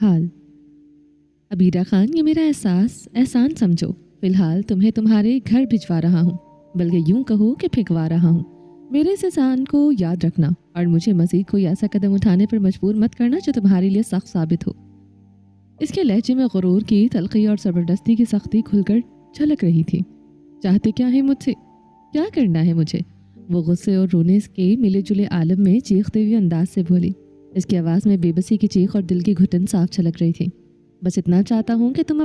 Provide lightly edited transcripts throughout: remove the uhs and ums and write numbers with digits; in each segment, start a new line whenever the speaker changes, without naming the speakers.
حال ابیرہ خان، یہ میرا احسان سمجھو، فی الحال تمہیں تمہارے گھر بھجوا رہا ہوں، بلکہ یوں کہو کہ پھینکوا رہا ہوں۔ میرے اس احسان کو یاد رکھنا اور مجھے مزید کوئی ایسا قدم اٹھانے پر مجبور مت کرنا جو تمہارے لیے سخت ثابت ہو۔ اس کے لہجے میں غرور کی تلخی اور زبردستی کی سختی کھل کر جھلک رہی تھی۔ چاہتے کیا ہے مجھ سے؟ کیا کرنا ہے مجھے؟ وہ غصے اور رونے کے ملے جلے عالم میں چیختے ہوئے انداز سے بولی۔ اس کی آواز میں بے بسی کی چیخ اور دل کی گھٹن صاف چھلک رہی تھی۔ بس اتنا چاہتا ہوں کہ تم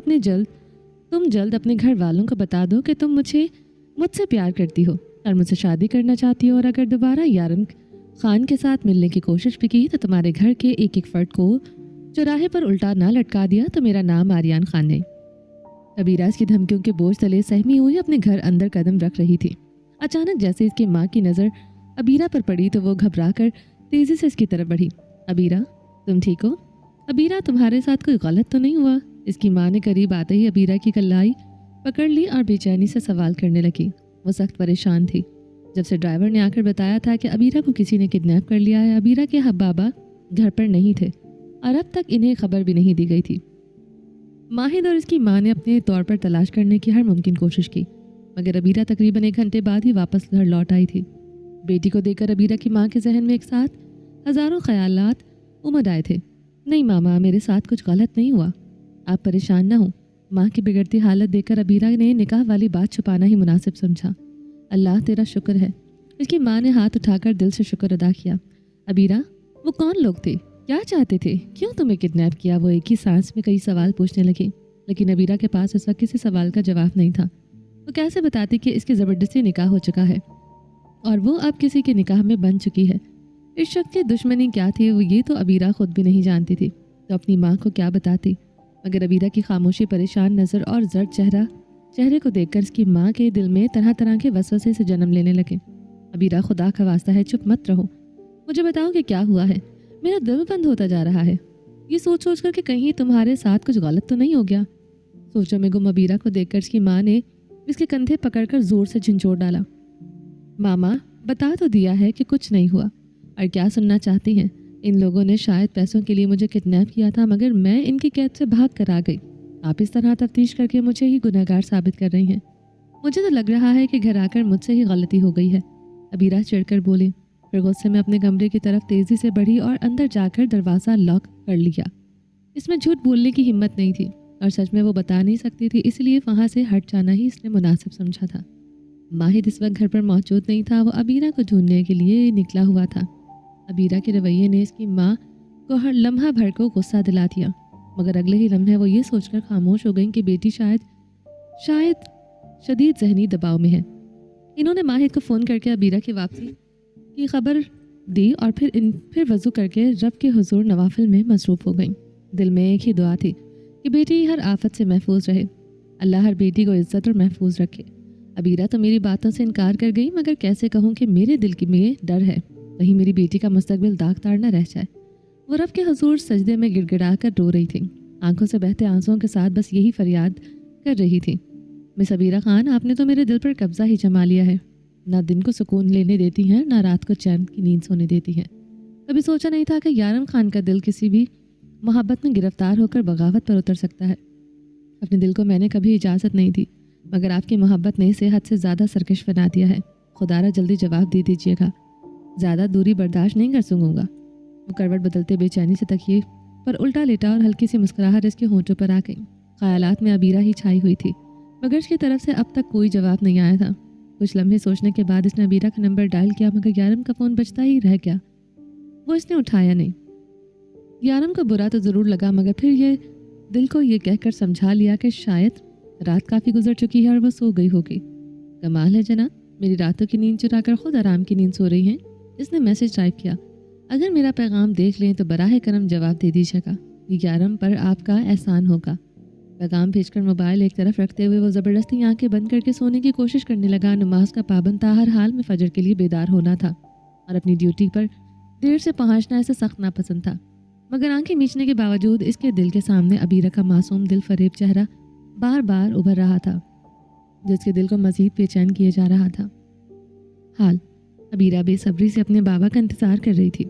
جلد اپنے گھر والوں کو بتا دو کہ تم مجھ سے پیار کرتی ہو اور مجھ سے شادی کرنا چاہتی ہو، اور اگر دوبارہ یارم خان کے ساتھ ملنے کی کوشش بھی کی تو تمہارے گھر کے ایک ایک فرد کو چوراہے پر الٹا نہ لٹکا دیا تو میرا نام آریان خان نہیں۔ ابیرہ اس کی دھمکیوں کے بوجھ تلے سہمی ہوئی اپنے گھر اندر قدم رکھ رہی تھی۔ اچانک جیسے اس کی ماں کی نظر ابیرہ پر پڑی تو وہ گھبرا کر تیزی سے اس کی طرف بڑھی۔ ابیرہ، تم ٹھیک ہو؟ ابیرہ، تمہارے ساتھ کوئی غلط تو نہیں ہوا؟ اس کی ماں نے قریب آتے ہی ابیرہ کی کلائی پکڑ لی اور بے چینی سے سوال کرنے لگی۔ وہ سخت پریشان تھی۔ جب سے ڈرائیور نے آ کر بتایا تھا کہ ابیرہ کو کسی نے کڈنیپ کر لیا ہے، ابیرہ کے بابا گھر پر نہیں تھے اور اب تک انہیں خبر بھی نہیں دی گئی تھی۔ ماہد اور اس کی ماں نے اپنے طور پر تلاش کرنے کی ہر ممکن کوشش کی، مگر ابیرہ تقریباً 1 گھنٹے بعد ہی واپس گھر لوٹ آئی تھی۔ بیٹی کو دیکھ کر ابیرہ کی ماں کے ذہن میں ایک ساتھ ہزاروں خیالات امڈ آئے تھے۔ نہیں ماما، میرے ساتھ کچھ غلط نہیں ہوا، آپ پریشان نہ ہوں۔ ماں کی بگڑتی حالت دیکھ کر ابیرہ نے نکاح والی بات چھپانا ہی مناسب سمجھا۔ اللہ تیرا شکر ہے۔ اس کی ماں نے ہاتھ اٹھا کر دل سے شکر ادا کیا۔ ابیرہ، وہ کون لوگ تھے؟ کیا چاہتے تھے؟ کیوں تمہیں کڈنیپ کیا؟ وہ ایک ہی سانس میں کئی سوال پوچھنے لگی، لیکن ابیرہ کے پاس اس وقت کسی سوال کا جواب نہیں تھا۔ وہ کیسے بتاتی کہ اس کی زبردستی نکاح ہو چکا ہے اور وہ اب کسی کے نکاح میں بن چکی ہے؟ اس شخص کی دشمنی کیا تھی وہ یہ تو ابیرہ خود بھی نہیں جانتی تھی، تو اپنی ماں کو کیا بتاتی؟ مگر ابیرہ کی خاموشی، پریشان نظر اور زرد چہرے کو دیکھ کر اس کی ماں کے دل میں طرح طرح کے وسوسے سے جنم لینے لگے۔ ابیرہ، خدا کا واسطہ ہے چپ مت رہو، مجھے بتاؤ کہ کیا ہوا ہے؟ میرا دل بند ہوتا جا رہا ہے، یہ سوچ کر کہ کہیں تمہارے ساتھ کچھ غلط تو نہیں ہو گیا۔ سوچوں میں گم ابیرہ کو دیکھ کر اس کی ماں نے اس کے کندھے پکڑ کر زور سے جھنجھوڑ ڈالا۔ ماما، بتا تو دیا ہے کہ کچھ نہیں ہوا، اور کیا سننا چاہتی ہیں؟ ان لوگوں نے شاید پیسوں کے لیے مجھے کڈنیپ کیا تھا، مگر میں ان کی قید سے بھاگ کر آ گئی۔ آپ اس طرح تفتیش کر کے مجھے ہی گنہگار ثابت کر رہی ہیں۔ مجھے تو لگ رہا ہے کہ گھر آ کر مجھ سے ہی غلطی ہو گئی ہے۔ ابیرہ چڑھ کر بولی، پھر غصے میں اپنے کمرے کی طرف تیزی سے بڑھی اور اندر جا کر دروازہ لاک کر لیا۔ اس میں جھوٹ بولنے کی ہمت نہیں تھی اور سچ میں وہ بتا نہیں سکتی تھی، اس لیے وہاں سے ہٹ جانا ہی اس نے مناسب سمجھا تھا۔ ماہد اس وقت گھر پر موجود نہیں تھا، وہ ابیرہ کو ڈھونڈنے کے لیے نکلا ہوا تھا۔ ابیرہ کے رویے نے اس کی ماں کو ہر لمحہ بھر کو غصہ دلا دیا، مگر اگلے ہی لمحے وہ یہ سوچ کر خاموش ہو گئیں کہ بیٹی شاید شدید ذہنی دباؤ میں ہے۔ انہوں نے ماہد کو فون کر کے ابیرہ کی واپسی کی خبر دی اور پھر وضو کر کے رب کے حضور نوافل میں مصروف ہو گئیں۔ دل میں ایک ہی دعا تھی کہ بیٹی ہر آفت سے محفوظ رہے، اللہ ہر بیٹی کو عزت اور محفوظ رکھے۔ ابیرہ تو میری باتوں سے انکار کر گئی، مگر کیسے کہوں کہ میرے دل میں ڈر ہے کہیں میری بیٹی کا مستقبل داغدار نہ رہ جائے۔ وہ رب کے حضور سجدے میں گڑ گڑا کر رو رہی تھی، آنکھوں سے بہتے آنسوؤں کے ساتھ بس یہی فریاد کر رہی تھی، مس ابیرہ خان، آپ نے تو میرے دل پر قبضہ ہی جما لیا ہے، نہ دن کو سکون لینے دیتی ہیں، نہ رات کو چین کی نیند سونے دیتی ہیں۔ کبھی سوچا نہیں تھا کہ یارم خان کا دل کسی بھی محبت میں گرفتار ہو کر بغاوت پر اتر سکتا ہے۔ اپنے دل کو میں نے کبھی اجازت نہیں دی، مگر آپ کی محبت نے اسے حد سے زیادہ سرکش بنا دیا ہے۔ خدا را جلدی جواب دے دیجیے گا، زیادہ دوری برداشت نہیں کر سکوں گا۔ وہ کروٹ بدلتے بے چینی سے تکیے پر الٹا لیٹا اور ہلکی سی مسکراہٹ اس کے ہونٹوں پر آ گئی۔ خیالات میں ابیرہ ہی چھائی ہوئی تھی، مگر اس کی طرف سے اب تک کوئی جواب نہیں آیا تھا۔ کچھ لمحے سوچنے کے بعد اس نے ابیرہ کا نمبر ڈائل کیا، مگر یارم کا فون بجتا ہی رہ گیا، وہ اس نے اٹھایا نہیں۔ یارم کو برا تو ضرور لگا، مگر پھر یہ دل کو یہ کہہ کر سمجھا لیا کہ شاید رات کافی گزر چکی ہے اور وہ سو گئی ہوگی۔ کمال ہے جناب، میری راتوں کی نیند چرا کر خود آرام کی نیند سو رہی ہیں۔ اس نے میسج ٹائپ کیا، اگر میرا پیغام دیکھ لیں تو براہ کرم جواب دے دیجیے گا، یہ یارم پر آپ کا احسان ہوگا۔ پیغام بھیج کر موبائل ایک طرف رکھتے ہوئے وہ زبردستی آنکھیں بند کر کے سونے کی کوشش کرنے لگا۔ نماز کا پابند تھا، ہر حال میں فجر کے لیے بیدار ہونا تھا اور اپنی ڈیوٹی پر دیر سے پہنچنا اسے سخت ناپسند تھا، مگر آنکھیں میچنے کے باوجود اس کے دل کے سامنے ابیرہ کا معصوم دل فریب چہرہ بار بار ابھر رہا تھا، جس کے دل کو مزید بے چین کیے جا رہا تھا۔ حال ابیرہ بے صبری سے اپنے بابا کا انتظار کر رہی تھی،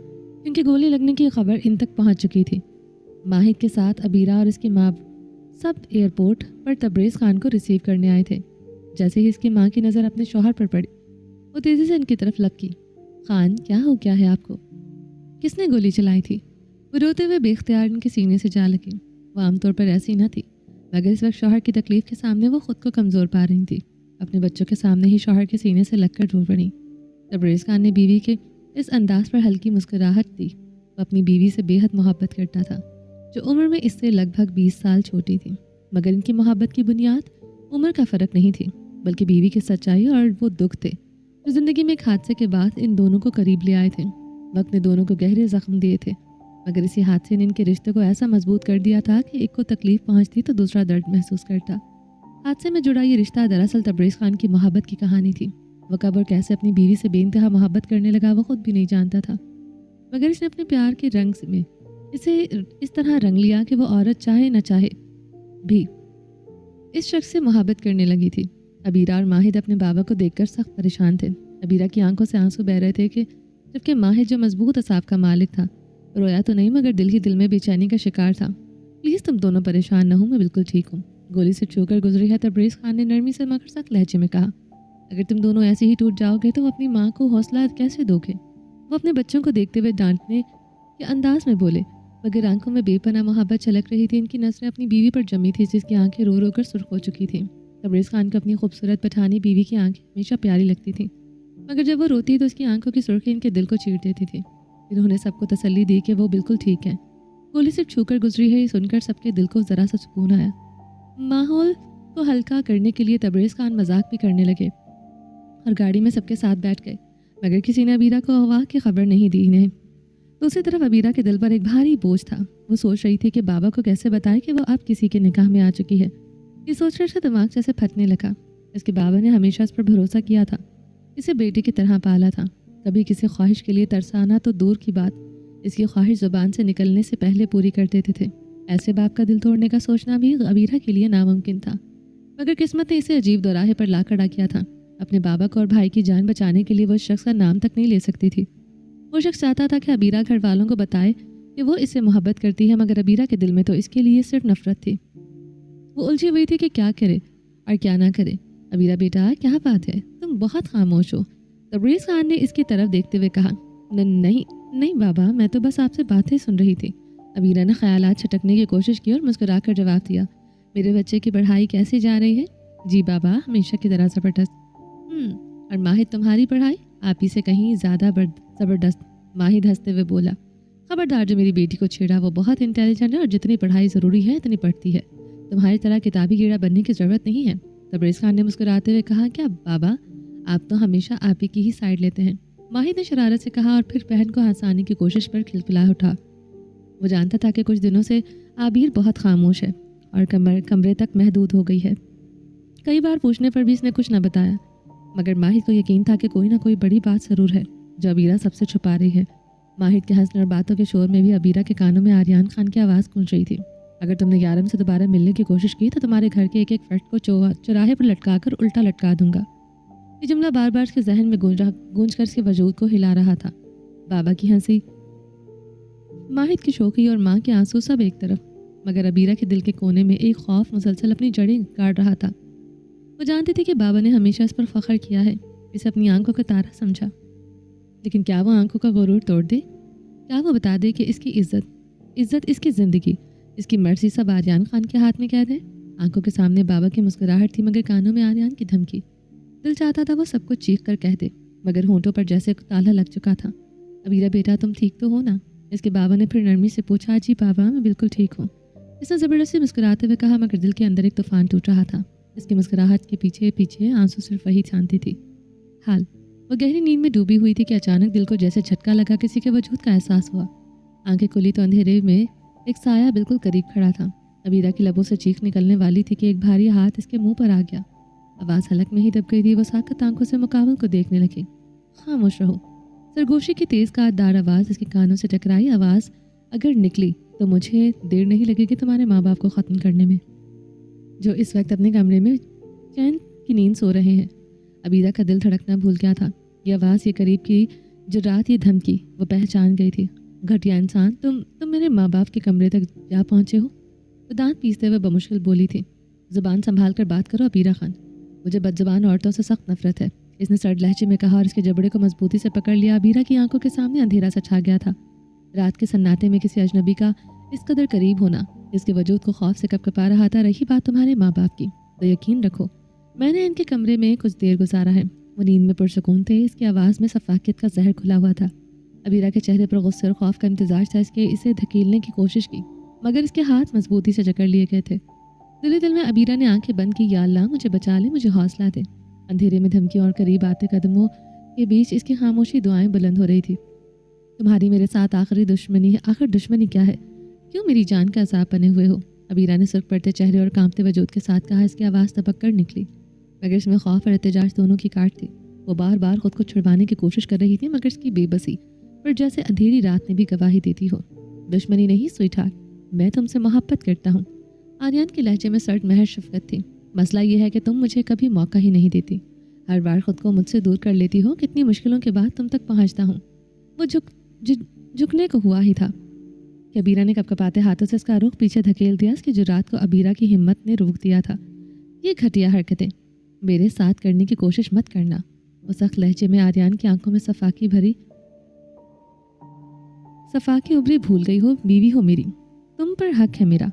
کیونکہ گولی لگنے کی خبر ان تک پہنچ چکی تھی۔ माहिद के साथ अबीरा और इसकी माँ सब एयरपोर्ट पर तबरेज़ खान को रिसीव करने आए थे। जैसे ही इसकी माँ की नज़र अपने शौहर पर पड़ी, वो तेज़ी से इनकी तरफ लपकी। खान, क्या हो गया है आपको? किसने गोली चलाई थी? वो रोते हुए बेख्तियार इनके सीने से जा लगी। वो आमतौर पर ऐसी न थी, मगर इस वक्त शौहर की तकलीफ़ के सामने वो ख़ुद को कमज़ोर पा रही थी। अपने बच्चों के सामने ही शौहर के सीने से लगकर रो पड़ी। तबरेज़ खान ने बीवी के इस अंदाज पर हल्की मुस्कुराहट दी। वो अपनी बीवी से बेहद मोहब्बत करता था, जो उम्र में इससे लगभग 20 साल छोटी थी। मगर इनकी मोहब्बत की बुनियाद उम्र का फ़र्क नहीं थी, बल्कि बीवी की सच्चाई और वो दुख थे जो ज़िंदगी में एक हादसे के बाद इन दोनों को करीब ले आए थे। वक्त ने दोनों को गहरे ज़ख्म दिए थे, मगर इसी हादसे ने इनके रिश्ते को ऐसा मजबूत कर दिया था कि एक को तकलीफ पहुंचती तो दूसरा दर्द महसूस करता। हादसे में जुड़ा ये रिश्ता दरअसल तबरेज़ खान की मोहब्बत की कहानी थी। वह कब और कैसे अपनी बीवी से बेइंतहा मोहब्बत करने लगा वो खुद भी नहीं जानता था, मगर इसने अपने प्यार के रंग में इसे इस तरह रंग लिया कि वो औरत चाहे न चाहे भी इस शख्स से मोहब्बत करने लगी थी। अबीरा और माहिद अपने बाबा को देखकर सख्त परेशान थे। अबीरा की आंखों से आंसू बह रहे थे कि जबकि माहिद जो मजबूत असाब का मालिक था, रोया तो नहीं मगर दिल ही दिल में बेचैनी का शिकार था। प्लीज़ तुम दोनों परेशान न हो, मैं बिल्कुल ठीक हूँ। गोली से छूकर गुजरी है तबरेज़ खान ने नरमी से मगर सख्त लहजे में कहा। अगर तुम दोनों ऐसे ही टूट जाओगे तो वो अपनी माँ को हौसला कैसे दोगे? वो अपने बच्चों को देखते हुए डांटने के अंदाज में बोले, मगर आंखों में बेपनाह मोहब्बत छलक रही थी। इनकी नज़रें अपनी बीवी पर जमी थी, जिसकी आंखें रो रो कर सुर्ख हो चुकी थी। तबरेज़ खान को अपनी खूबसूरत पठानी बीवी की आंखें हमेशा प्यारी लगती थी, मगर जब वो रोती तो उसकी आंखों की सुर्खी इनके दिल को चीर देती थी। इन्होंने सबको तसल्ली दी कि वो बिल्कुल ठीक है। गोली सिर्फ छूकर गुजरी है, ये सुनकर सबके दिल को ज़रा सा सुकून आया। माहौल को हल्का करने के लिए तबरेज़ खान मजाक भी करने लगे और गाड़ी में सबके साथ बैठ गए, मगर किसी ने अबीरा को अगवा की खबर नहीं दी इन्हें। दूसरी तरफ अबीरा के दिल पर एक भारी बोझ था। वो सोच रही थी कि बाबा को कैसे बताए कि वो अब किसी के निकाह में आ चुकी है। ये सोचकर उसका दिमाग जैसे फटने लगा। इसके बाबा ने हमेशा इस पर भरोसा किया था, इसे बेटी की तरह पाला था। कभी किसी ख्वाहिश के लिए तरसाना तो दूर की बात, इसकी ख्वाहिश ज़ुबान से निकलने से पहले पूरी कर देते थे। ऐसे बाप का दिल तोड़ने का सोचना भी अबीरा के लिए नामुमकिन था, मगर किस्मत ने इसे अजीब दोराहे पर ला खड़ा किया था। अपने बाबा को और भाई की जान बचाने के लिए वो शख्स का नाम तक नहीं ले सकती थी। वो शख्स चाहता था कि अबीरा घर वालों को बताए कि वो इससे मोहब्बत करती है, मगर अबीरा के दिल में तो इसके लिए सिर्फ नफरत थी। वो उलझी हुई थी कि क्या करे और क्या ना करे। अबीरा बेटा, क्या बात है, तुम बहुत खामोश हो। तबरेज़ खान ने इसकी तरफ देखते हुए कहा। नहीं नहीं बाबा, मैं तो बस आपसे बातें सुन रही थी। अबीरा ने ख्यालात छटकने की कोशिश की और मुस्कुराकर जवाब दिया। मेरे बच्चे की पढ़ाई कैसी जा रही है? जी बाबा, हमेशा की तरह ज़बरदस्त। और माहिद तुम्हारी पढ़ाई? आप ही से कहीं ज़्यादा ज़बरदस्त, माहिद हंसते हुए बोला। खबरदार जो मेरी बेटी को छेड़ा, वो बहुत इंटेलिजेंट है और जितनी पढ़ाई ज़रूरी है इतनी पढ़ती है। तुम्हारी तरह किताबी कीड़ा बनने की ज़रूरत नहीं है। तबरेज़ खान ने मुस्कुराते हुए कहा। क्या बाबा, आप तो हमेशा आप ही की ही साइड लेते हैं, माहिद ने शरारत से कहा और फिर बहन को हंसाने की कोशिश पर खिलखिला उठा। वो जानता था कि कुछ दिनों से आबिर बहुत खामोश है और कमरे तक महदूद हो गई है। कई बार पूछने पर भी इसने कुछ न बताया, मगर माहिद को यकीन था कि कोई ना कोई बड़ी बात ज़रूर है जो अबीरा सबसे छुपा रही है। माहिद के हंसने और बातों के शोर में भी अबीरा के कानों में आर्यान खान की आवाज़ गूंज रही थी। अगर तुमने यारम से दोबारा मिलने की कोशिश की तो तुम्हारे घर के एक एक फर्द को चौराहे पर लटका कर उल्टा लटका दूंगा। ये जुमला बार बार उसके जहन में गूंज कर इसके वजूद को हिला रहा था। बाबा की हंसी, माहिद की शोखी और माँ के आंसू सब एक तरफ, मगर अबीरा के दिल के कोने में एक खौफ मुसलसल अपनी जड़ें गाड़ रहा था। वो जानती थी कि बाबा ने हमेशा इस पर फख्र किया है, इसे अपनी आंखों का तारा समझा, लेकिन क्या वो आंखों का गुरूर तोड़ दे? क्या वो बता दे कि इसकी इज्जत इसकी ज़िंदगी, इसकी मर्जी सब आर्यान खान के हाथ में कैद है? आंखों के सामने बाबा की मुस्कुराहट थी, मगर कानों में आर्यान की धमकी। दिल चाहता था वो सब कुछ चीख कर कह दे, मगर होंठों पर जैसे ताला लग चुका था। अबीरा बेटा, तुम ठीक तो हो ना? इसके बाबा ने फिर नरमी से पूछा। जी बाबा, मैं बिल्कुल ठीक हूँ, इसने ज़बरदस्ती मुस्कुराते हुए कहा, मगर दिल के अंदर एक तूफान टूट रहा था। इसकी मुस्कुराहट के पीछे पीछे आंसू सिर्फ वही छानती थी। हाल वो गहरी नींद में डूबी हुई थी कि अचानक दिल को जैसे झटका लगा, किसी के वजूद का एहसास हुआ। आंखें खुली तो अंधेरे में एक साया बिल्कुल करीब खड़ा था। अबीरा की लबों से चीख निकलने वाली थी कि एक भारी हाथ इसके मुंह पर आ गया। आवाज़ हलक में ही दब गई थी। वो साकत आंखों से मुकाबल को देखने लगी। खामोश रहो। सरगोशी की तेज़ काटदार आवाज़ इसके कानों से टकराई। आवाज़ अगर निकली तो मुझे देर नहीं लगेगी तुम्हारे माँ बाप को ख़त्म करने में, जो इस वक्त अपने कमरे में चैन की नींद सो रहे हैं। अबीरा का दिल धड़कना भूल गया था। ये आवाज़, ये करीब की जुर्रात, ये धमकी वो पहचान गई थी। घटिया इंसान, तुम मेरे माँ बाप के कमरे तक जा पहुँचे हो। वो दांत पीसते हुए बमुश्किल बोली थी। ज़ुबान संभाल कर बात करो अबीरा खान, मुझे बदज़ुबान औरतों से सख्त नफरत है, इसने सर्द लहजे में कहा और इसके जबड़े को मजबूती से पकड़ लिया। अबीरा की आंखों के सामने अंधेरा सा छा गया था। रात के सन्नाटे में किसी अजनबी का इस कदर करीब होना इसके वजूद को खौफ से कपकपा रहा था। रही बात तुम्हारे माँ बाप की, तो यकीन रखो मैंने इनके कमरे में कुछ देर गुजारा है। वो नींद में पुरसकून थे, इसकी आवाज़ में सफाकियत का जहर खुला हुआ था। अबीरा के चेहरे पर गुस्से और खौफ का इम्तजाज था। इसे धकेलने की कोशिश की मगर इसके हाथ मजबूती से जकड़ लिए गए थे। दिल में अबीरा ने आंखें बंद की। या अल्लाह, मुझे बचा ले, मुझे हौसला दे। अंधेरे में धमकी और करीब आते कदमों के बीच इसकी खामोशी दुआएं बुलंद हो रही थी। तुम्हारी मेरे साथ आखिरी दुश्मनी है। आखिर दुश्मनी क्या है? क्यों मेरी जान का अज़ाब बने हुए हो? अबीरा ने सुर्ख पड़ते चेहरे और कांपते वजूद के साथ कहा। इसकी आवाज़ तबक कर निकली मगर इसमें खौफ और एहतजाज दोनों की काट थी। वो बार बार खुद को छुड़वाने की कोशिश कर रही थी मगर इसकी बेबसी पर जैसे अंधेरी रात ने भी गवाही देती हो। दुश्मनी नहीं स्वीटहार्ट, मैं तुमसे मोहब्बत करता हूँ। आर्यन के लहजे में सर्द महज शफकत थी। मसला यह है कि तुम मुझे कभी मौका ही नहीं देती। हर बार खुद को मुझसे दूर कर लेती हो। कितनी मुश्किलों के बाद तुम तक पहुँचता हूँ। वो झुकने को हुआ ही था कि अबीरा ने कपकपाते हाथों से इसका रुख पीछे धकेल दिया। इसकी जुर्रात को अबीरा की हिम्मत ने रोक दिया था। ये घटिया हरकतें मेरे साथ करने की कोशिश मत करना। वो सख्त लहजे में आर्यन की आंखों में सफाकी उभरी। भूल गई हो, बीवी हो मेरी, तुम पर हक है मेरा।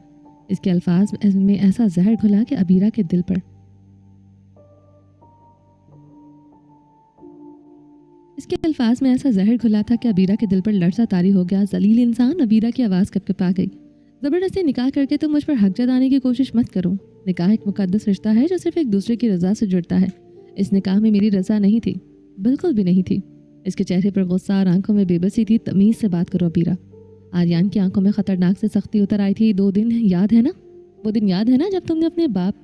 इसके अल्फाज में ऐसा जहर घुला कि अबीरा के दिल पर लरसा तारी हो गया। जलील इंसान, अबीरा की आवाज़ कपकपा गई। ज़बरदस्ती निकाह करके तुम मुझ पर हक जताने की कोशिश मत करो। निकाह एक मुकद्दस रिश्ता है जो सिर्फ एक दूसरे की रज़ा से जुड़ता है। इस निकाह में मेरी रज़ा नहीं थी, बिल्कुल भी नहीं थी। इसके चेहरे पर गुस्सा और आंखों में बेबसी थी। तमीज़ से बात करो अबीरा। आर्यन की आंखों में खतरनाक से सख्ती उतर आई थी। वो दिन याद है ना जब तुमने अपने बाप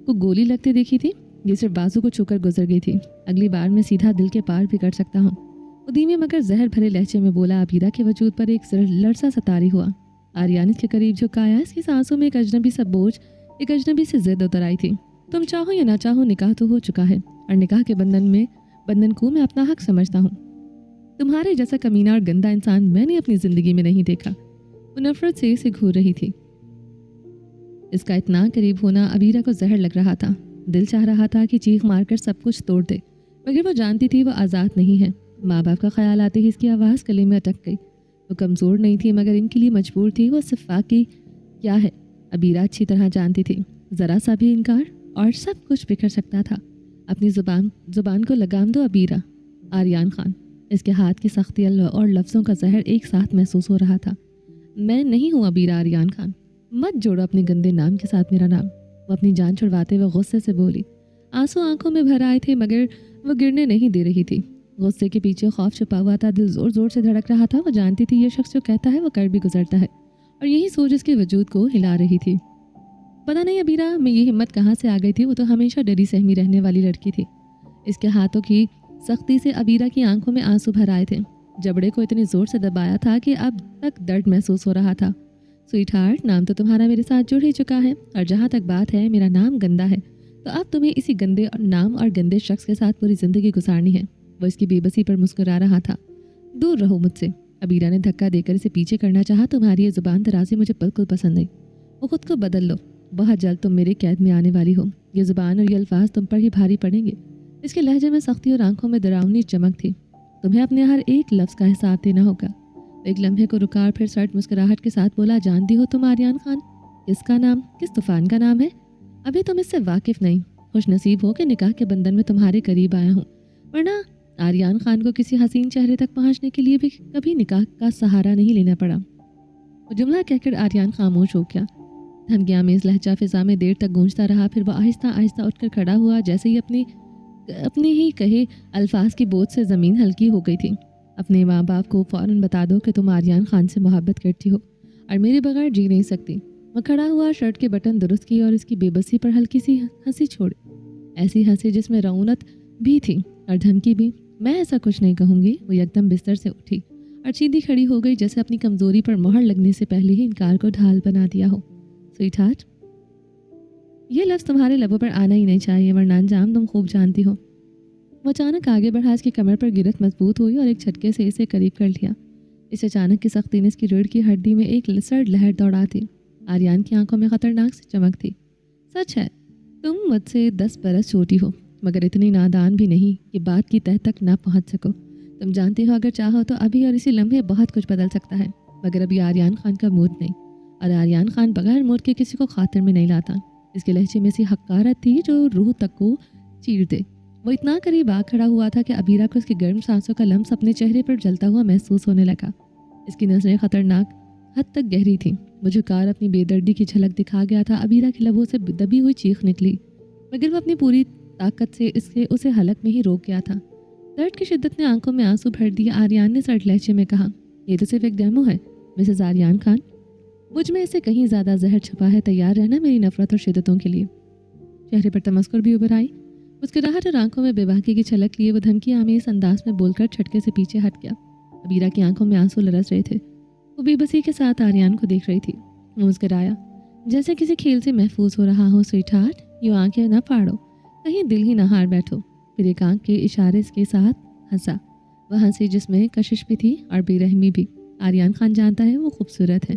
को गोली लगते देखी थी? ये सिर्फ बाजू को छूकर गुजर गई थी। अगली बार मैं सीधा दिल के पार भी कर सकता हूँ। वो धीमे मगर जहर भरे लहजे में बोला। अबीरा के वजूद पर एक लरसा सतारी हुआ। आर्यन इसके करीब झुकाया। इसकी सांसों में एक अजनबी सा बोझ, एक अजनबी से जिद उतर आई थी। तुम चाहो या ना चाहो, निकाह तो हो चुका है और निकाह के बंधन को मैं अपना हक समझता हूँ। तुम्हारे जैसा कमीना और गंदा इंसान मैंने अपनी जिंदगी में नहीं देखा। वो नफरत से इसे घूर रही थी। इसका इतना करीब होना अबीरा को जहर लग रहा था। दिल चाह रहा था कि चीख मारकर सब कुछ तोड़ दे मगर वो जानती थी वो आज़ाद नहीं है। माँ बाप का ख्याल आते ही इसकी आवाज़ गले में अटक गई। वो कमज़ोर नहीं थी मगर इनके लिए मजबूर थी। वो सफाकी क्या है अबीरा अच्छी तरह जानती थी। ज़रा सा भी इनकार और सब कुछ बिखर सकता था। अपनी ज़ुबान को लगाम दो अबीरा। आर्यन खान, इसके हाथ की सख्ती और लफ्ज़ों का जहर एक साथ महसूस हो रहा था। मैं नहीं हूँ अबीरा आर्यन खान, मत जोड़ो अपने गंदे नाम के साथ मेरा नाम। वो अपनी जान छुड़वाते हुए गुस्से से बोली। आंसू आंखों में भर आए थे मगर वो गिरने नहीं दे रही थी। गुस्से के पीछे खौफ छुपा हुआ था। दिल जोर जोर से धड़क रहा था। वो जानती थी ये शख्स जो कहता है वो कर भी गुजरता है और यही सोच इसके वजूद को हिला रही थी। पता नहीं अबीरा में ये हिम्मत कहाँ से आ गई थी। वो तो हमेशा डरी सहमी रहने वाली लड़की थी। इसके हाथों की सख्ती से अबीरा की आंखों में आंसू भर आए थे। जबड़े को इतनी जोर से दबाया था कि अब तक दर्द महसूस हो रहा था। स्वीटहार्ट, नाम तो तुम्हारा मेरे साथ जुड़ ही चुका है और जहाँ तक बात है मेरा नाम गंदा है तो अब तुम्हें इसी गंदे नाम और गंदे शख्स के साथ पूरी जिंदगी गुजारनी है। वो इसकी बेबसी पर मुस्कुरा रहा था। दूर रहो मुझसे। अबीरा ने धक्का देकर इसे पीछे करना चाहा। तुम्हारी ये जुबान दराजी मुझे बिल्कुल पसंद नहीं। वो खुद को बदल लो, बहुत जल्द तुम मेरे कैद में आने वाली हो। ये जुबान और ये अल्फाज तुम पर ही भारी पड़ेंगे। इसके लहजे में सख्ती और आंखों में डरावनी चमक थी। तुम्हें अपने हर एक लफ्ज़ का हिसाब देना होगा। एक लम्हे को रुका और फिर सर्द मुस्कुराहट के साथ बोला। जानती हो तुम आर्यन खान, किसका नाम किस तूफान का नाम है? अभी तुम इससे वाकिफ नहीं। खुश नसीब हो कि निकाह के बंधन में तुम्हारे करीब आया हूँ, वरना आर्यन खान को किसी हसीन चेहरे तक पहुँचने के लिए भी कभी निकाह का सहारा नहीं लेना पड़ा। वो जुमला कहकर आर्यन खामोश हो गया। धमकियामेज़ लहजा फिजा में देर तक गूंजता रहा। फिर वह आहिस्ता आहिस्ता उठकर खड़ा हुआ। जैसे ही अपने ही कहे अल्फाज की बोझ से ज़मीन हल्की हो गई थी। अपने माँ बाप को फ़ौरन बता दो कि तुम आर्यन खान से मोहब्बत करती हो और मेरे बगैर जी नहीं सकती। वह खड़ा हुआ, शर्ट के बटन दुरुस्त किए और इसकी बेबसी पर हल्की सी हंसी छोड़ी। ऐसी हंसी जिसमें रौनक भी थी और धमकी भी। मैं ऐसा कुछ नहीं कहूँगी। वो एकदम बिस्तर से उठी और सीधी खड़ी हो गई जैसे अपनी कमज़ोरी पर मोहर लगने से पहले ही इनकार को ढाल बना दिया हो। स्वीटहार्ट, ये लफ्ज़ तुम्हारे लबों पर आना ही नहीं चाहिए, वरना अंजाम तुम खूब जानती हो। वो अचानक आगे बढ़ा। इसकी कमर पर गिरफ्त मजबूत हुई और एक झटके से इसे करीब कर लिया। इस अचानक की सख्ती ने इसकी रीढ़ की हड्डी में एक सर्द लहर दौड़ा थी। आर्यन की आंखों में खतरनाक सी चमक थी। सच है, तुम मुझसे 10 बरस छोटी हो, मगर इतनी नादान भी नहीं कि बात की तह तक ना पहुंच सको। तुम जानती हो अगर चाहो तो अभी और इसी लम्हे बहुत कुछ बदल सकता है, मगर अभी आर्यन खान का मूड नहीं। और आर्यन खान बगैर मूड के किसी को खातिर में नहीं लाता। इसके लहजे में सी हक्कारत थी जो रूह तक को चीर दे। वो इतना करीब आ खड़ा हुआ था कि अबीरा को उसकी गर्म सांसों का लम्स अपने चेहरे पर जलता हुआ महसूस होने लगा। इसकी नजरें खतरनाक हद तक गहरी थीं। वो झुकार अपनी बेदर्दी की झलक दिखा गया था। अबीरा के लबों से दबी हुई चीख निकली, मगर वो अपनी पूरी ताकत से उसे हलक में ही रोक गया था। दर्द की शिद्दत ने आंखों में आंसू भर दिए। आर्यन ने सर्द लहजे में कहा, ये तो सिर्फ एक डेमो है मिसेस आर्यन खान। मुझ में इससे कहीं ज़्यादा जहर छुपा है। तैयार रहना मेरी नफरत और शिद्दतों के लिए। चेहरे पर तमस्कुर भी उभर आई। मुस्कुराहट और आंखों में बेबाकी की झलक लिए वो धमकी आमेज अंदाज में बोलकर छटके से पीछे हट गया। अबीरा की आंखों में आंसू लरस रहे थे। वो बेबसी के साथ आर्यन को देख रही थी। वो मुस्कुराया, जैसे किसी खेल से महफूज हो रहा हो। स्वीटहार्ट, यूँ आंखें न फाड़ो, कहीं दिल ही न हार बैठो। फिर एक आंख के इशारे के साथ हंसा। वह हंसी जिसमें कशिश भी थी और बेरहमी भी। आर्यन खान जानता है वो खूबसूरत है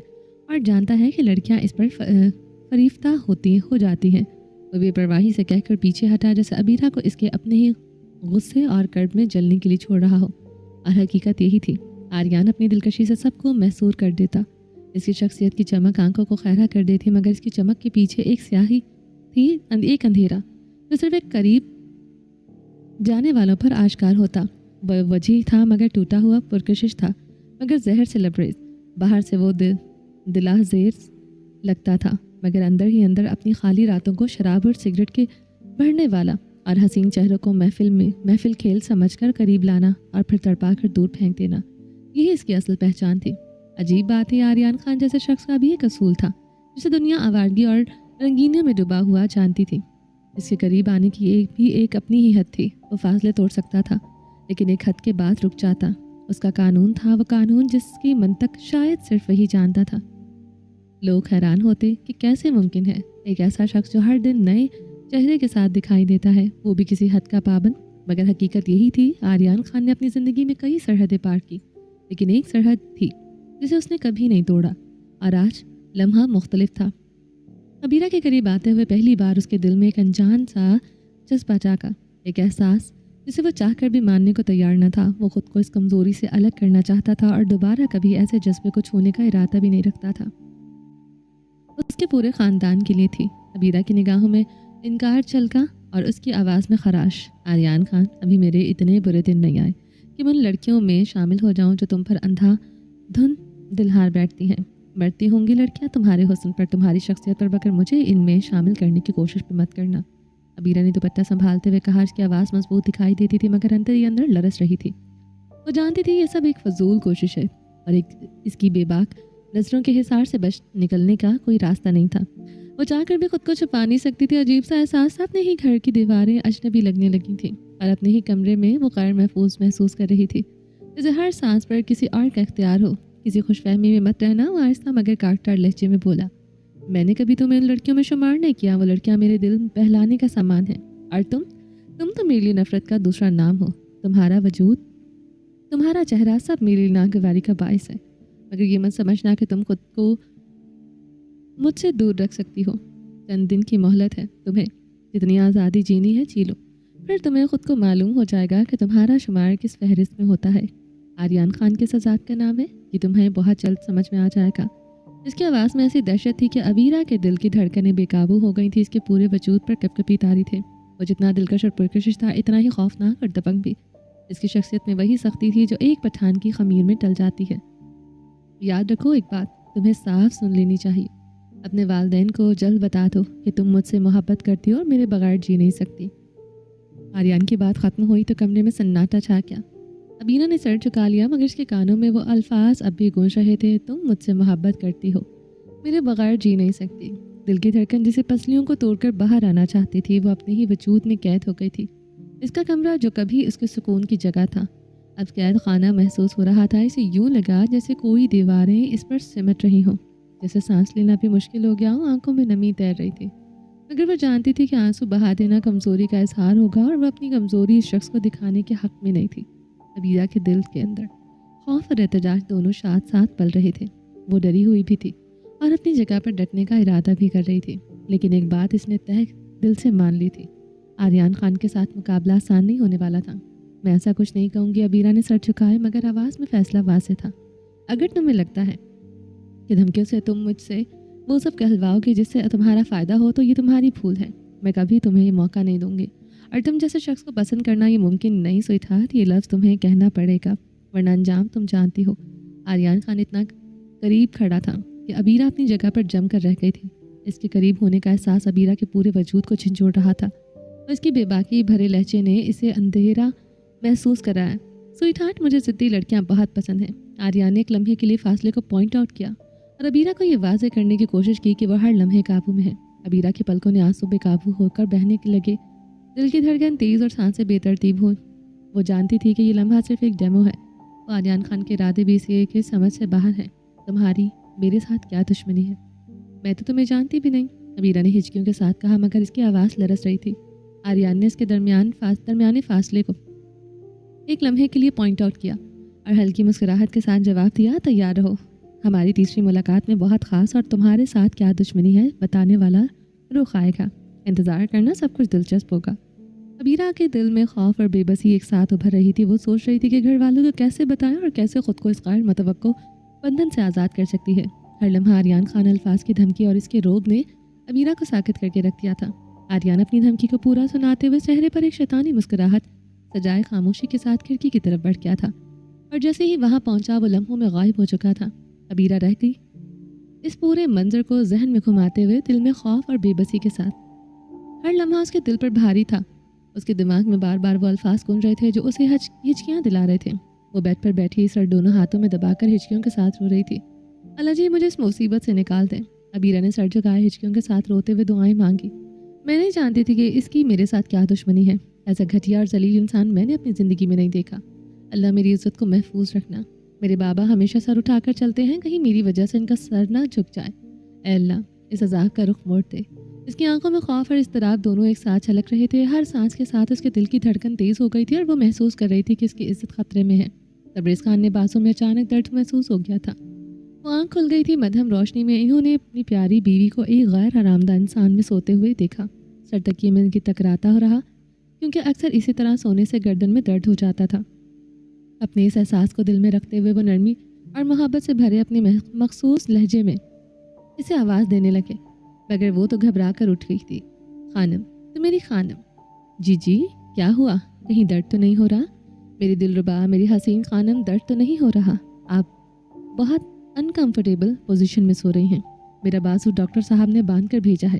और जानता है कि लड़कियां इस पर फरीफ्ता हो जाती हैं। वो बेपरवाही से कहकर पीछे हटा, जैसे अबीरा को इसके अपने ही गुस्से और कर्ब में जलने के लिए छोड़ रहा हो। और हकीकत यही थी। आर्यन अपनी दिलकशी से सबको महसूर कर देता। इसकी शख्सियत की चमक आंखों को खैरा कर देती, मगर इसकी चमक के पीछे एक स्याही थी, एक अंधेरा जो सिर्फ एक करीब जाने वालों पर आश्कार होता। वजीह था मगर टूटा हुआ, पुरकशिश था मगर जहर से लबरेज। बाहर से वो दिलाजेर लगता था, मगर अंदर ही अंदर अपनी खाली रातों को शराब और सिगरेट के भरने वाला और हसीन चेहरों को महफिल खेल समझकर करीब लाना और फिर तड़पा कर दूर फेंक देना, यही इसकी असल पहचान थी। अजीब बात है, आर्यन खान जैसे शख्स का भी एक असूल था जिसे दुनिया आवारगी और रंगीनियों में डूबा हुआ जानती थी। इसके करीब आने की एक अपनी ही हद थी। वो फासले तोड़ सकता था, लेकिन एक हद के बाद रुक जाता। उसका कानून था, वो कानून जिसकी मंतक शायद सिर्फ वही जानता था। लोग हैरान होते कि कैसे मुमकिन है एक ऐसा शख्स जो हर दिन नए चेहरे के साथ दिखाई देता है, वो भी किसी हद का पाबंद। मगर हकीकत यही थी। आर्यन खान ने अपनी ज़िंदगी में कई सरहदें पार की, लेकिन एक सरहद थी जिसे उसने कभी नहीं तोड़ा। और आज लम्हा मुख्तलिफ था। अबीरा के करीब आते हुए पहली बार उसके दिल में एक अनजान सा जज्बा जागा, एक एहसास जिसे वो चाहकर भी मानने को तैयार न था। वो खुद को इस कमज़ोरी से अलग करना चाहता था और दोबारा कभी ऐसे जज्बे को छूने का इरादा भी नहीं रखता था। उसके पूरे ख़ानदान के लिए थी। अबीरा की निगाहों में इनकार छलका और उसकी आवाज़ में खराश। आर्यन खान, अभी मेरे इतने बुरे दिन नहीं आए कि मैं उन लड़कियों में शामिल हो जाऊं जो तुम पर अंधा धुन दिलहार बैठती हैं। बढ़ती होंगी लड़कियां तुम्हारे हुस्न पर, तुम्हारी शख्सियत पर, मगर मुझे इनमें शामिल करने की कोशिश भी मत करना। अबीरा ने दुपट्टा संभालते हुए कहा। इसकी आवाज़ मजबूत दिखाई देती थी, मगर अंदर ही अंदर लरस रही थी। वो जानती थी ये सब एक फजूल कोशिश है और इसकी बेबाक नजरों के हिसार से बच निकलने का कोई रास्ता नहीं था। वो चाहकर भी खुद को छुपा नहीं सकती थी। अजीब सा एहसास था। अपने ही घर की दीवारें अजनबी लगने लगी थी और अपने ही कमरे में वो गैर महफूज महसूस कर रही थी, जैसे हर सांस पर किसी और का इख्तियार हो। किसी खुशफहमी में मत रहना, वो आहिस्ता मगर काटकर लहजे में बोला। मैंने कभी तुम्हें उन लड़कियों में शुमार नहीं किया। वो लड़कियां मेरे दिल बहलाने का सामान है, और तुम तो मेरे लिए नफरत का दूसरा नाम हो। तुम्हारा वजूद, तुम्हारा चेहरा, सब मेरे लिए नागवारी का बायस है। मगर ये मत समझना कि तुम खुद को मुझसे दूर रख सकती हो। चंद दिन की मोहलत है तुम्हें। जितनी आज़ादी जीनी है जी लो, फिर तुम्हें खुद को मालूम हो जाएगा कि तुम्हारा शुमार किस फहरिस्त में होता है। आर्यन खान किस ज़ात का नाम है, ये तुम्हें बहुत जल्द समझ में आ जाएगा। इसकी आवाज़ में ऐसी दहशत थी कि अबीरा के दिल की धड़कनें बेकाबू हो गई थी। इसके पूरे वजूद पर कपकपी तारी थे। वो जितना दिलकश और पुरकशिश था, इतना ही खौफनाक और दबंग भी। इसकी शख्सियत में वही सख्ती थी जो एक पठान की खमीर में टल जाती है। याद रखो, एक बात तुम्हें साफ सुन लेनी चाहिए। अपने वालिदैन को जल्द बता दो कि तुम मुझसे मोहब्बत करती हो और मेरे बगैर जी नहीं सकती। आर्यन की बात ख़त्म हुई तो कमरे में सन्नाटा छा गया। अबीरा ने सर झुका लिया, मगर इसके कानों में वो अल्फाज अब भी गूंज रहे थे। तुम मुझसे मोहब्बत करती हो, मेरे बगैर जी नहीं सकती। दिल की धड़कन जिसे पसलियों को तोड़कर बाहर आना चाहती थी, वो अपने ही वजूद में कैद हो गई थी। इसका कमरा जो कभी उसके सुकून की जगह था, अब कैद खाना महसूस हो रहा था। इसे यूं लगा जैसे कोई दीवारें इस पर सिमट रही हों, जैसे सांस लेना भी मुश्किल हो गया हो। आंखों में नमी तैर रही थी, मगर वो जानती थी कि आंसू बहा देना कमज़ोरी का इजहार होगा और वह अपनी कमज़ोरी इस शख्स को दिखाने के हक़ में नहीं थी। अबीरा के दिल के अंदर खौफ और एहतजाज दोनों साथ साथ पल रहे थे। वो डरी हुई भी थी और अपनी जगह पर डटने का इरादा भी कर रही थी, लेकिन एक बात इसने तय दिल से मान ली थी, आर्यन खान के साथ मुकाबला आसान नहीं होने वाला था। मैं ऐसा कुछ नहीं कहूँगी, अबीरा ने सर झुकाए, मगर आवाज़ में फैसला वाज़ेह था। अगर तुम्हें लगता है कि धमकियों से तुम मुझसे वो सब कहलवाओगे जिससे तुम्हारा फ़ायदा हो, तो ये तुम्हारी भूल है। मैं कभी तुम्हें ये मौका नहीं दूंगी, और तुम जैसे शख्स को पसंद करना ये मुमकिन नहीं। स्वीटहार्ट, ये लफ्ज़ तुम्हें कहना पड़ेगा, वरना अंजाम तुम जानती हो। आर्यन खान इतना करीब खड़ा था कि अबीरा अपनी जगह पर जम कर रह गई थी। इसके करीब होने का एहसास अबीरा के पूरे वजूद को झंझोड़ रहा था, और इसकी बेबाकी भरे लहजे ने इसे अंधेरा महसूस कराया। स्वीटहार्ट, मुझे ज़िद्दी लड़कियां बहुत पसंद हैं। आर्यन ने एक लम्हे के लिए फासले को पॉइंट आउट किया और अबीरा को ये वाज़ेह करने की कोशिश की कि वह हर लम्हे काबू में है। अबीरा के पलकों ने आंसू बेकाबू होकर बहने लगे, दिल की धड़कन तेज़ और सांसें बेतरतीब हुई। वो जानती थी कि ये लम्हा सिर्फ एक डेमो है, और आर्यन खान के इरादे भी इसे के समझ से बाहर हैं। तुम्हारी मेरे साथ क्या दुश्मनी है? मैं तो तुम्हें जानती भी नहीं, अबीरा ने हिचकियों के साथ कहा, मगर इसकी आवाज़ लरस रही थी। आर्यन ने इसके दरमियाने फासले को एक लम्हे के लिए पॉइंट आउट किया और हल्की मुस्कुराहट के साथ जवाब दिया, तैयार रहो। हमारी तीसरी मुलाकात में बहुत ख़ास और तुम्हारे साथ क्या दुश्मनी है बताने वाला रुख आएगा। इंतज़ार करना, सब कुछ दिलचस्प होगा। अबीरा के दिल में खौफ और बेबसी एक साथ उभर रही थी। वो सोच रही थी कि घर वालों को कैसे बताएं और कैसे खुद को इस गैर मुतवक्को बंधन से आज़ाद कर सकती है। हर लम्हा आर्यन खान अल्फाज की धमकी और इसके रोब ने अबीरा को साकित करके रख दिया था। आर्यन अपनी धमकी को पूरा सुनाते हुए चेहरे पर एक शैतानी मुस्कुराहट सजाए खामोशी के साथ खिड़की की तरफ बढ़ गया था, और जैसे ही वहां पहुंचा वो लम्हों में गायब हो चुका था। अबीरा रह गई इस पूरे मंजर को जहन में घुमाते हुए, दिल में खौफ और बेबसी के साथ। हर लम्हा उसके दिल पर भारी था। उसके दिमाग में बार बार वो अल्फाज गूंज रहे थे जो उसे हिचकियाँ दिला रहे थे। वो बेड पर बैठी सर दोनों हाथों में दबाकर हिचकियों के साथ रो रही थी। अल्लाह जी, मुझे इस मुसीबत से निकाल दें। अबीरा ने सर झुकाए हिचकियों के साथ रोते हुए दुआएं मांगी। मैं नहीं जानती थी कि इसकी मेरे साथ क्या दुश्मनी है। ऐसा घटिया और जलील इंसान मैंने अपनी ज़िंदगी में नहीं देखा। अल्लाह मेरी इज़्ज़त को महफूज रखना। मेरे बाबा हमेशा सर उठाकर चलते हैं, कहीं मेरी वजह से इनका सर ना झुक जाए। ऐ अल्लाह, इस अज़ाब का रुख मोड़ दे। इसकी आंखों में खौफ और इज़्तिराब दोनों एक साथ छलक रहे थे। हर सांस के साथ उसके दिल की धड़कन तेज़ हो गई थी और वो महसूस कर रही थी कि इसकी इज़्ज़त खतरे में है। तबरेज़ खान ने बाजों में अचानक दर्द महसूस हो गया था। वो आँख खुल गई थी। मध्यम रोशनी में इन्होंने अपनी प्यारी बीवी को एक गैर आरामदा इंसान में सोते हुए देखा। सर तकिए में इनकी टकराता हो रहा, क्योंकि अक्सर इसी तरह सोने से गर्दन में दर्द हो जाता था। अपने इस एहसास को दिल में रखते हुए वो नरमी और मोहब्बत से भरे अपने मखसूस लहजे में इसे आवाज़ देने लगे, मगर वो तो घबरा कर उठ गई थी। खानम, तो मेरी खानम। जी जी, क्या हुआ? कहीं दर्द तो नहीं हो रहा? मेरी दिलरुबा, मेरी हसीन खानम, दर्द तो नहीं हो रहा? आप बहुत अनकंफर्टेबल पोजीशन में सो रही हैं। मेरा बाजू डॉक्टर साहब ने बांध कर भेजा है।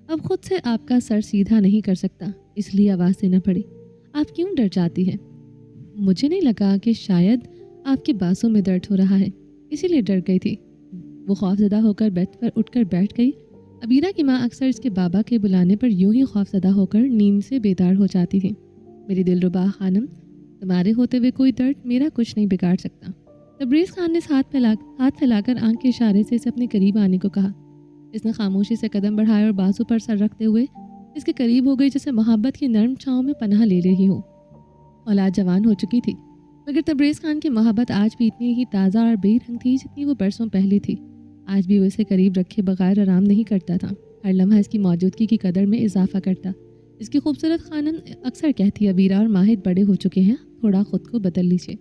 अब खुद से आपका सर सीधा नहीं कर सकता, इसलिए आवाज़ देना पड़ी। आप क्यों डर जाती हैं? मुझे नहीं लगा कि शायद आपके बाजू में दर्द हो रहा है, इसीलिए डर गई थी। वो खौफज़दा होकर बेड पर उठकर बैठ गई। अबीरा की माँ अक्सर इसके बाबा के बुलाने पर यूं ही खौफज़दा होकर नींद से बेदार हो जाती थी। मेरी दिलरुबा खानम, तुम्हारे होते हुए कोई दर्द मेरा कुछ नहीं बिगाड़ सकता। तबरेज़ खान ने हाथ फैलाकर आंख के इशारे से इसे अपने करीब आने को कहा। इसने खामोशी से कदम बढ़ाए और बाजू पर सर रखते हुए इसके करीब हो गई, जैसे मोहब्बत की नरम छाँव में पनाह ले रही हो। औलाद जवान हो चुकी थी, मगर तबरेज़ खान की मोहब्बत आज भी इतनी ही ताज़ा और बेरंग थी जितनी वो बरसों पहले थी। आज भी वो इसे करीब रखे बगैर आराम नहीं करता था। हर लम्हा इसकी मौजूदगी की कदर में इजाफा करता। इसकी खूबसूरत खानम अक्सर कहती, अबीरा और माहिद बड़े हो चुके हैं, थोड़ा खुद को बदल लीजिए।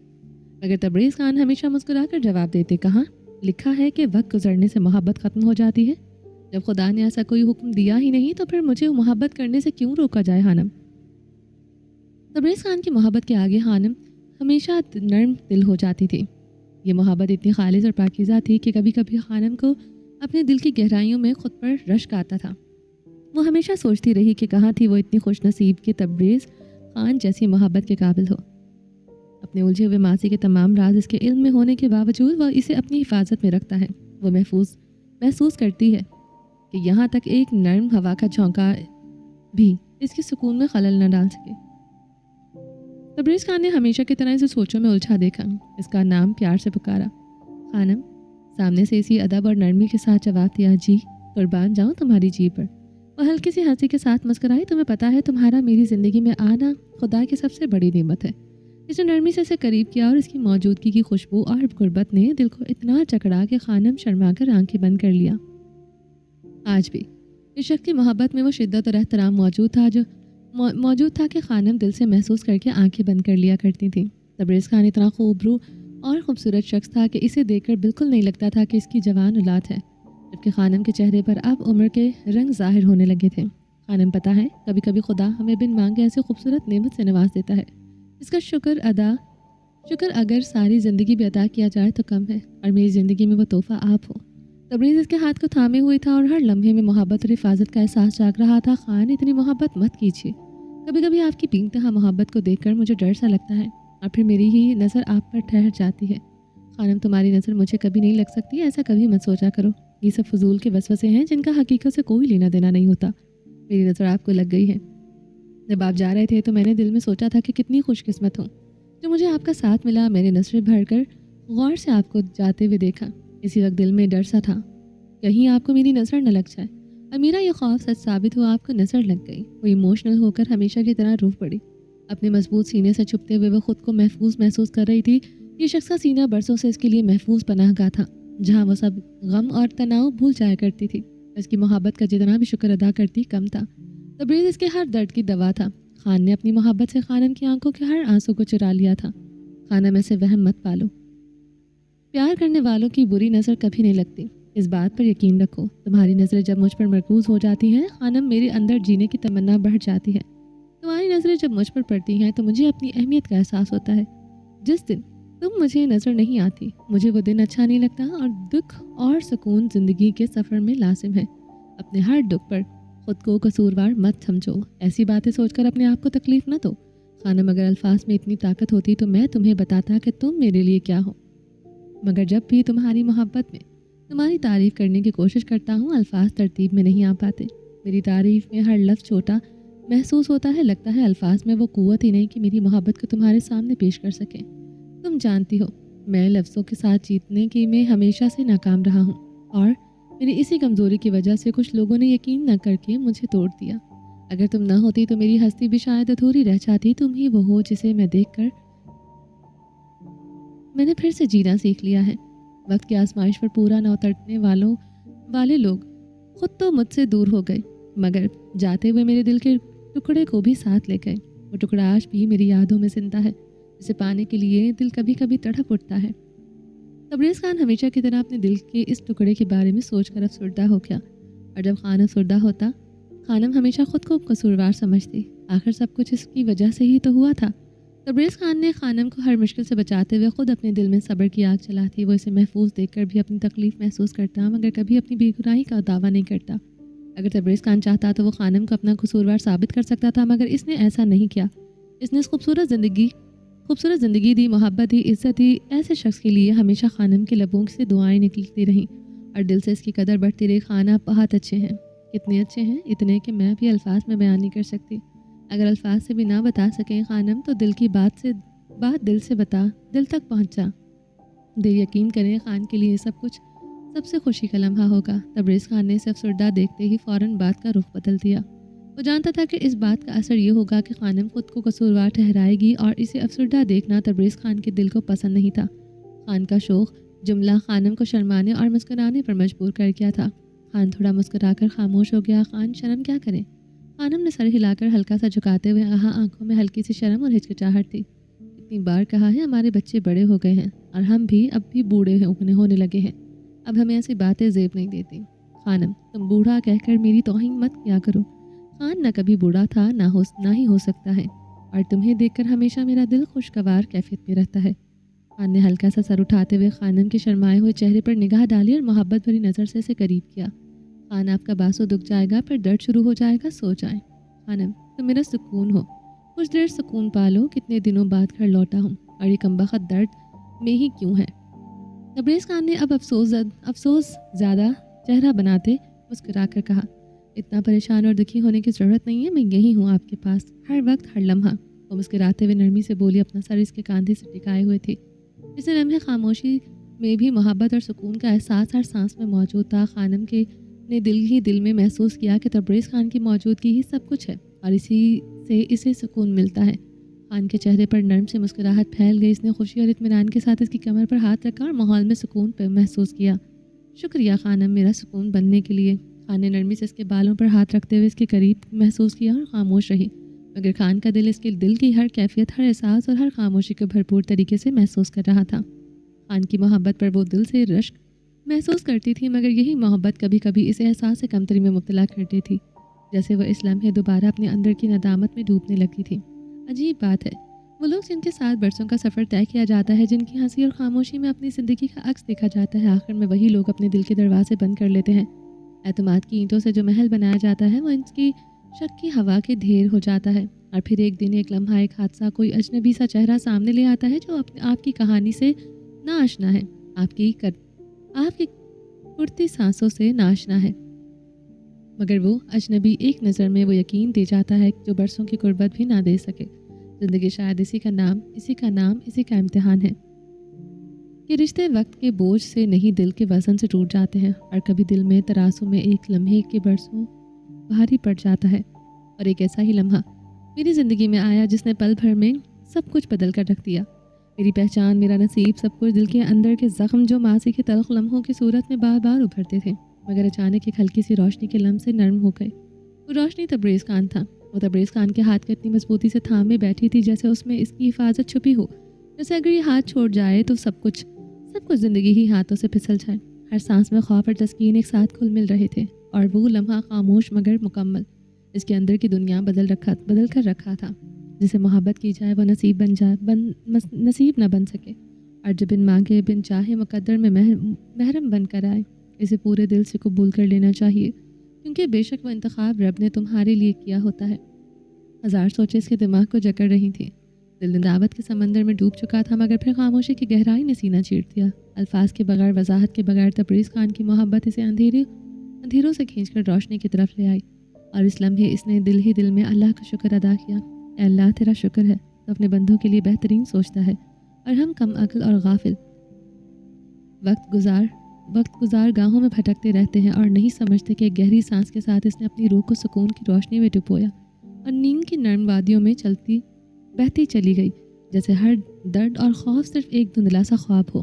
मगर तबरेज़ खान हमेशा मुस्कुराकर जवाब देते, कहाँ लिखा है कि वक्त गुजरने से मोहब्बत ख़त्म हो जाती है? जब खुदा ने ऐसा कोई हुक्म दिया ही नहीं, तो फिर मुझे मोहब्बत करने से क्यों रोका जाए? हानम, तबरेज़ खान की मोहब्बत के आगे हानम हमेशा नर्म दिल हो जाती थी। ये मोहब्बत इतनी खालिस और पाकीज़ा थी कि कभी कभी खानम को अपने दिल की गहराइयों में खुद पर रश्क आता था। वो हमेशा सोचती रही कि कहाँ थी वो इतनी खुश नसीब कि तबरेज़ खान जैसी मोहब्बत के काबिल हो। अपने उलझे हुए मासी के तमाम राज इसके इल्म में होने के बावजूद वह इसे अपनी हिफाजत में रखता है। वो महसूस करती है कि यहाँ तक एक नर्म हवा का झोंका भी इसके सुकून में खलल न डाल सके। तबरेज़ खान ने हमेशा की तरह इसे सोचों में उलझा देखा। इसका नाम प्यार से पुकारा, खानम। सामने से इसी अदब और नरमी के साथ जवाब दिया, जी, कुर्बान जाऊँ तुम्हारी जी पर। वह हल्की सी हंसी के साथ मुस्कुराई, तुम्हें पता है तुम्हारा मेरी ज़िंदगी में आना खुदा की सबसे बड़ी नेमत है। اس نے نرمی سے اسے قریب کیا اور اس کی موجودگی کی خوشبو اور غربت نے دل کو اتنا چکڑا کہ خانم شرما کر آنکھیں بند کر لیا۔ آج بھی اس شخص کی محبت میں وہ شدت اور احترام موجود تھا کہ خانم دل سے محسوس کر کے آنکھیں بند کر لیا کرتی تھیں۔ تبریز خان اتنا خوبرو اور خوبصورت شخص تھا کہ اسے دیکھ کر بالکل نہیں لگتا تھا کہ اس کی جوان اولاد ہے، جبکہ خانم کے چہرے پر اب عمر کے رنگ ظاہر ہونے لگے تھے۔ خانم پتہ ہے، کبھی کبھی خدا ہمیں بن مانگے ایسے خوبصورت نعمت سے نواز دیتا ہے، اس کا شکر اگر ساری زندگی بھی ادا کیا جائے تو کم ہے، اور میری زندگی میں وہ تحفہ آپ ہو۔ تبریز اس کے ہاتھ کو تھامے ہوئی تھا اور ہر لمحے میں محبت اور حفاظت کا احساس جاگ رہا تھا۔ خان، اتنی محبت مت کیجیے، کبھی کبھی آپ کی بے انتہا محبت کو دیکھ کر مجھے ڈر سا لگتا ہے اور پھر میری ہی نظر آپ پر ٹھہر جاتی ہے۔ خانم، تمہاری نظر مجھے کبھی نہیں لگ سکتی، ایسا کبھی مت سوچا کرو، یہ سب فضول کے وسوسے ہیں جن کا حقیقت سے کوئی لینا دینا نہیں ہوتا۔ میری نظر آپ کو لگ گئی ہے۔ جب آپ جا رہے تھے تو میں نے دل میں سوچا تھا کہ کتنی خوش قسمت ہوں جو مجھے آپ کا ساتھ ملا۔ میں نے نظریں بھر کر غور سے آپ کو جاتے ہوئے دیکھا، اسی وقت دل میں ڈر سا تھا کہیں آپ کو میری نظر نہ لگ جائے، اور میرا یہ خوف سچ ثابت ہوا، آپ کو نظر لگ گئی۔ وہ ایموشنل ہو کر ہمیشہ کی طرح رو پڑی، اپنے مضبوط سینے سے چھپتے ہوئے وہ خود کو محفوظ محسوس کر رہی تھی۔ یہ شخص کا سینہ برسوں سے اس کے لیے محفوظ پناہ گاہ تھا، جہاں وہ سب غم اور تناؤ بھول جایا کرتی تھی۔ اس کی محبت کا جتنا بھی شکر ادا کرتی کم تھا۔ تبریز اس کے ہر درد کی دوا تھا۔ خان نے اپنی محبت سے خانم کی آنکھوں کے ہر آنسو کو چرا لیا تھا۔ خانم، ایسے وہم مت پالو، پیار کرنے والوں کی بری نظر کبھی نہیں لگتی، اس بات پر یقین رکھو۔ تمہاری نظریں جب مجھ پر مرکوز ہو جاتی ہیں خانم، میرے اندر جینے کی تمنا بڑھ جاتی ہے۔ تمہاری نظریں جب مجھ پر پڑتی ہیں تو مجھے اپنی اہمیت کا احساس ہوتا ہے۔ جس دن تم مجھے نظر نہیں آتی مجھے وہ دن اچھا نہیں لگتا، اور دکھ اور سکون زندگی کے سفر میں لازم ہے۔ اپنے ہر دکھ پر خود کو قصوروار مت سمجھو، ایسی باتیں سوچ کر اپنے آپ کو تکلیف نہ دو۔ خانم، اگر الفاظ میں اتنی طاقت ہوتی تو میں تمہیں بتاتا کہ تم میرے لیے کیا ہو، مگر جب بھی تمہاری محبت میں تمہاری تعریف کرنے کی کوشش کرتا ہوں الفاظ ترتیب میں نہیں آ پاتے۔ میری تعریف میں ہر لفظ چھوٹا محسوس ہوتا ہے، لگتا ہے الفاظ میں وہ قوت ہی نہیں کہ میری محبت کو تمہارے سامنے پیش کر سکیں۔ تم جانتی ہو میں لفظوں کے ساتھ جیتنے کی میں ہمیشہ سے ناکام رہا ہوں، اور میری اسی کمزوری کی وجہ سے کچھ لوگوں نے یقین نہ کر کے مجھے توڑ دیا۔ اگر تم نہ ہوتی تو میری ہستی بھی شاید ادھوری رہ جاتی۔ تم ہی وہ ہو جسے میں دیکھ کر میں نے پھر سے جینا سیکھ لیا ہے۔ وقت کی آزمائش پر پورا نہ اترنے والے لوگ خود تو مجھ سے دور ہو گئے، مگر جاتے ہوئے میرے دل کے ٹکڑے کو بھی ساتھ لے گئے۔ وہ ٹکڑا آج بھی میری یادوں میں زندہ ہے، اسے پانے کے لیے دل کبھی کبھی تڑپ اٹھتا ہے۔ تبریز خان ہمیشہ کی طرح اپنے دل کے اس ٹکڑے کے بارے میں سوچ کر افسردہ ہو گیا، اور جب خان افسردہ ہوتا خانم ہمیشہ خود کو قصوروار سمجھتی۔ آخر سب کچھ اس کی وجہ سے ہی تو ہوا تھا۔ تبریز خان نے خانم کو ہر مشکل سے بچاتے ہوئے خود اپنے دل میں صبر کی آگ جلاتی۔ وہ اسے محفوظ دیکھ کر بھی اپنی تکلیف محسوس کرتا، مگر کبھی اپنی بے گناہی کا دعویٰ نہیں کرتا۔ اگر تبریز خان چاہتا تو وہ خانم کو اپنا قصوروار ثابت کر سکتا تھا، مگر اس نے ایسا نہیں کیا۔ اس نے اس خوبصورت زندگی دی، محبت دی، عزت دی۔ ایسے شخص کے لیے ہمیشہ خانم کے لبوں سے دعائیں نکلتی رہیں اور دل سے اس کی قدر بڑھتی رہی۔ خان، آپ بہت اچھے ہیں، کتنے اچھے ہیں، اتنے کہ میں بھی الفاظ میں بیان نہیں کر سکتی۔ اگر الفاظ سے بھی نہ بتا سکیں خانم تو دل کی بات دل سے بتا، دل تک پہنچا دے۔ یقین کریں خان کے لیے سب کچھ سب سے خوشی کا لمحہ ہوگا۔ تبریز خان نے اسے افسردہ دیکھتے ہی فوراً بات کا رخ بدل دیا۔ وہ جانتا تھا کہ اس بات کا اثر یہ ہوگا کہ خانم خود کو قصوروار ٹھہرائے گی، اور اسے افسردہ دیکھنا تبریز خان کے دل کو پسند نہیں تھا۔ خان کا شوق جملہ خانم کو شرمانے اور مسکرانے پر مجبور کر گیا تھا۔ خان تھوڑا مسکرا کر خاموش ہو گیا۔ خان، شرم کیا کریں؟ خانم نے سر ہلا کر ہلکا سا جھکاتے ہوئے کہا۔ آنکھوں میں ہلکی سی شرم اور ہچکچاہٹ تھی۔ اتنی بار کہا ہے ہمارے بچے بڑے ہو گئے ہیں، اور ہم بھی اب بھی بوڑھے ہونے لگے ہیں، اب ہمیں ایسی باتیں زیب نہیں دیتی۔ خانم، تم بوڑھا کہہ کر میری توہین مت کیا کرو۔ خان نہ کبھی بوڑھا تھا نہ ہی ہو سکتا ہے، اور تمہیں دیکھ کر ہمیشہ میرا دل خوشگوار کیفیت میں رہتا ہے۔ خان نے ہلکا سا سر اٹھاتے ہوئے خانم کے شرمائے ہوئے چہرے پر نگاہ ڈالی اور محبت بھری نظر سے اسے قریب کیا۔ خان، آپ کا باسو دکھ جائے گا، پھر درد شروع ہو جائے گا، سو جائیں۔ خانم، تم میرا سکون ہو، کچھ دیر سکون پالو، کتنے دنوں بعد گھر لوٹا ہوں، اور یہ کمبخت درد میں ہی کیوں ہے؟ تبریز خان نے اب افسوس زیادہ چہرہ بناتے مسکرا کر کہا۔ اتنا پریشان اور دکھی ہونے کی ضرورت نہیں ہے، میں یہی ہوں آپ کے پاس، ہر وقت ہر لمحہ۔ وہ مسکراتے ہوئے نرمی سے بولی، اپنا سر اس کے کاندھے سے ٹکائے ہوئے تھی۔ اس لمحے خاموشی میں بھی محبت اور سکون کا احساس ہر سانس میں موجود تھا۔ خانم نے دل میں محسوس کیا کہ تبریز خان کی موجودگی ہی سب کچھ ہے، اور اسی سے اسے سکون ملتا ہے۔ خان کے چہرے پر نرم سے مسکراہٹ پھیل گئی. اس نے خوشی اور اطمینان کے ساتھ اس کی کمر پر ہاتھ رکھا اور ماحول میں سکون پہ محسوس کیا. شکریہ خانم، میرا سکون بننے کے لیے. خان نے نرمی سے اس کے بالوں پر ہاتھ رکھتے ہوئے اس کے قریب محسوس کیا اور خاموش رہی. مگر خان کا دل اس کے دل کی ہر کیفیت، ہر احساس اور ہر خاموشی کو بھرپور طریقے سے محسوس کر رہا تھا. خان کی محبت پر وہ دل سے رشک محسوس کرتی تھی، مگر یہی محبت کبھی کبھی اسے احساس سے کمتری میں مبتلا کرتی تھی، جیسے وہ اس لمحے دوبارہ اپنے اندر کی ندامت میں ڈوبنے لگتی تھی. عجیب بات ہے، وہ لوگ جن کے ساتھ برسوں کا سفر طے کیا جاتا ہے، جن کی ہنسی اور خاموشی میں اپنی زندگی کا عکس دیکھا جاتا ہے، آخر میں وہی لوگ اپنے دل کے دروازے بند کر لیتے ہیں. اعتماد کی اینٹوں سے جو محل بنایا جاتا ہے، وہ ان کی شک کی ہوا کے ڈھیر ہو جاتا ہے. اور پھر ایک دن، ایک لمحہ، ایک حادثہ، کوئی اجنبی سا چہرہ سامنے لے آتا ہے جو آپ کی کہانی سے ناآشنا ہے، آپ کی اڑتی سانسوں سے ناآشنا ہے. مگر وہ اجنبی ایک نظر میں وہ یقین دے جاتا ہے جو برسوں کی قربت بھی نہ دے سکے. زندگی شاید اسی کا امتحان ہے کہ رشتے وقت کے بوجھ سے نہیں، دل کے وزن سے ٹوٹ جاتے ہیں. اور کبھی دل میں ترازو میں ایک لمحے کے برسوں بھاری پڑ جاتا ہے. اور ایک ایسا ہی لمحہ میری زندگی میں آیا جس نے پل بھر میں سب کچھ بدل کر رکھ دیا. میری پہچان، میرا نصیب، سب کچھ. دل کے اندر کے زخم جو ماضی کے تلخ لمحوں کی صورت میں بار بار ابھرتے تھے، مگر اچانک ایک ہلکی سی روشنی کے لمح سے نرم ہو گئے. وہ روشنی تبریز خان تھا. وہ تبریز خان کے ہاتھ کو اتنی مضبوطی سے تھامے بیٹھی تھی جیسے اس میں اس کی حفاظت چھپی ہو، جیسے اگر یہ ہاتھ چھوڑ جائے تو سب کچھ زندگی ہی ہاتھوں سے پھسل جائے. ہر سانس میں خوف اور تسکین ایک ساتھ گھل مل رہے تھے. اور وہ لمحہ خاموش مگر مکمل. اس کے اندر کی دنیا بدل کر رکھا تھا. جسے محبت کی جائے وہ نصیب نصیب نہ بن سکے، اور جو بن مانگے بن چاہے مقدر میں محرم بن کر آئے، اسے پورے دل سے قبول کر لینا چاہیے، کیونکہ بے شک وہ انتخاب رب نے تمہارے لیے کیا ہوتا ہے. ہزار سوچیں اس کے دماغ کو جکڑ رہی تھیں. دل دعوت کے سمندر میں ڈوب چکا تھا، مگر پھر خاموشی کی گہرائی نے سینہ چیر دیا. الفاظ کے بغیر، وضاحت کے بغیر، تبریز خان کی محبت اسے اندھیروں سے کھینچ کر روشنی کی طرف لے آئی. اور اس لمحے اس نے دل میں اللہ کا شکر ادا کیا. اے اللہ، تیرا شکر ہے، تو اپنے بندوں کے لیے بہترین سوچتا ہے، اور ہم کم عقل اور غافل وقت گزار گاہوں میں بھٹکتے رہتے ہیں اور نہیں سمجھتے کہ ایک گہری سانس کے ساتھ اس نے اپنی روح کو سکون کی روشنی میں ڈبویا اور نیند کی نرم وادیوں میں بہتی چلی گئی، جیسے ہر درد اور خوف صرف ایک دھندلا سا خواب ہو.